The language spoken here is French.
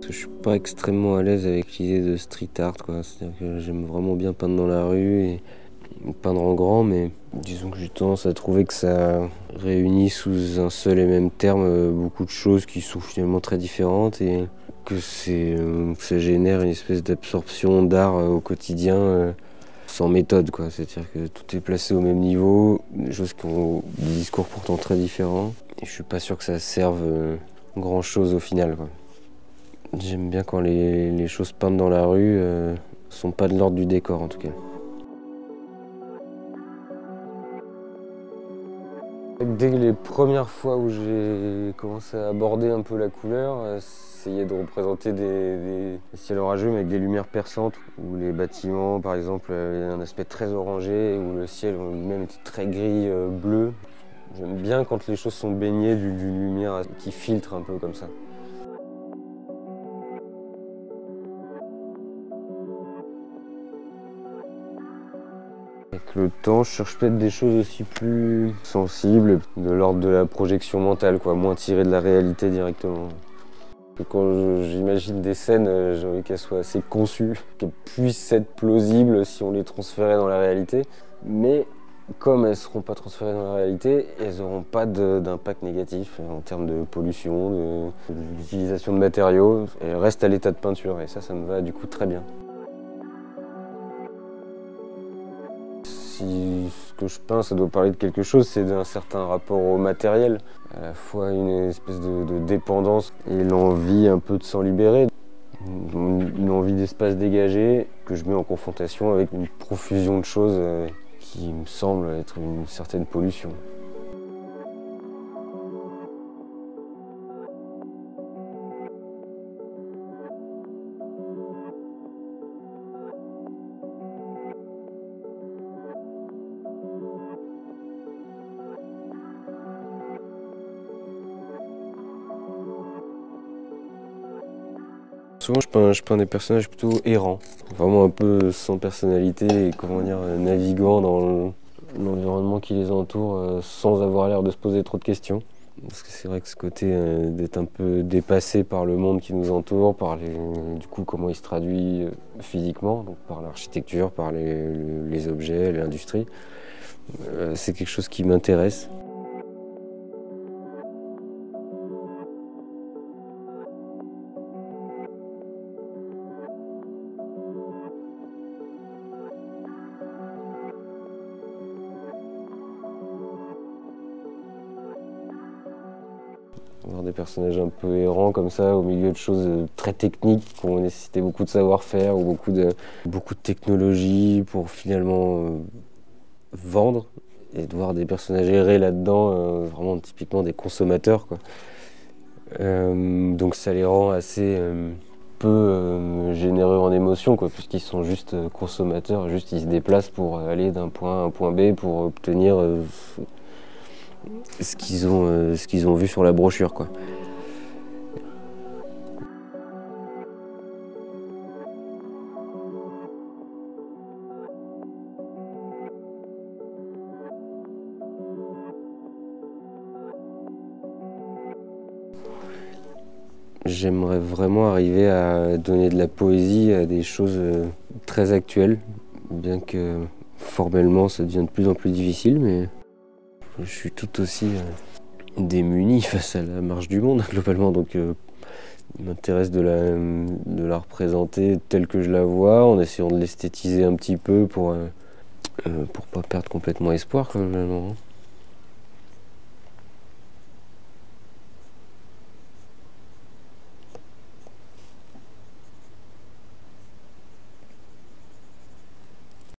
Je suis pas extrêmement à l'aise avec l'idée de street art, quoi. C'est-à-dire que j'aime vraiment bien peindre dans la rue et peindre en grand, mais disons que j'ai tendance à trouver que ça réunit sous un seul et même terme beaucoup de choses qui sont finalement très différentes et que ça génère une espèce d'absorption d'art au quotidien sans méthode, quoi. C'est-à-dire que tout est placé au même niveau, des choses qui ont des discours pourtant très différents, et je suis pas sûr que ça serve grand-chose au final, quoi. J'aime bien quand les choses peintes dans la rue sont pas de l'ordre du décor, en tout cas. Dès les premières fois où j'ai commencé à aborder un peu la couleur, essayer de représenter des ciels orageux mais avec des lumières perçantes, où les bâtiments par exemple avaient un aspect très orangé, où le ciel lui-même était très gris, bleu. J'aime bien quand les choses sont baignées d'une lumière qui filtre un peu comme ça. Avec le temps, je cherche peut-être des choses aussi plus sensibles, de l'ordre de la projection mentale, quoi, moins tirées de la réalité directement. Quand j'imagine des scènes, j'ai envie qu'elles soient assez conçues, qu'elles puissent être plausibles si on les transférait dans la réalité. Mais comme elles ne seront pas transférées dans la réalité, elles n'auront pas d'impact négatif en termes de pollution, d'utilisation de matériaux. Elles restent à l'état de peinture et ça me va du coup très bien. Si ce que je peins, ça doit parler de quelque chose, c'est d'un certain rapport au matériel, à la fois une espèce de dépendance et l'envie un peu de s'en libérer, une envie d'espace dégagé que je mets en confrontation avec une profusion de choses qui me semble être une certaine pollution. Souvent je peins des personnages plutôt errants, vraiment un peu sans personnalité et comment dire, naviguant dans l'environnement qui les entoure sans avoir l'air de se poser trop de questions. Parce que c'est vrai que ce côté d'être un peu dépassé par le monde qui nous entoure, par du coup comment il se traduit physiquement, donc par l'architecture, par les objets, l'industrie, c'est quelque chose qui m'intéresse. Voir des personnages un peu errants comme ça, au milieu de choses très techniques qui ont nécessité beaucoup de savoir-faire ou beaucoup de technologie pour finalement vendre, et de voir des personnages errer là-dedans, vraiment typiquement des consommateurs, quoi. Donc ça les rend assez peu généreux en émotion, quoi, puisqu'ils sont juste consommateurs, juste ils se déplacent pour aller d'un point A à un point B pour obtenir ce qu'ils ont vu sur la brochure, quoi. J'aimerais vraiment arriver à donner de la poésie à des choses très actuelles, bien que formellement ça devient de plus en plus difficile, mais je suis tout aussi démuni face à la marche du monde globalement, donc il m'intéresse de la représenter telle que je la vois, en essayant de l'esthétiser un petit peu pour pas perdre complètement espoir, quand même.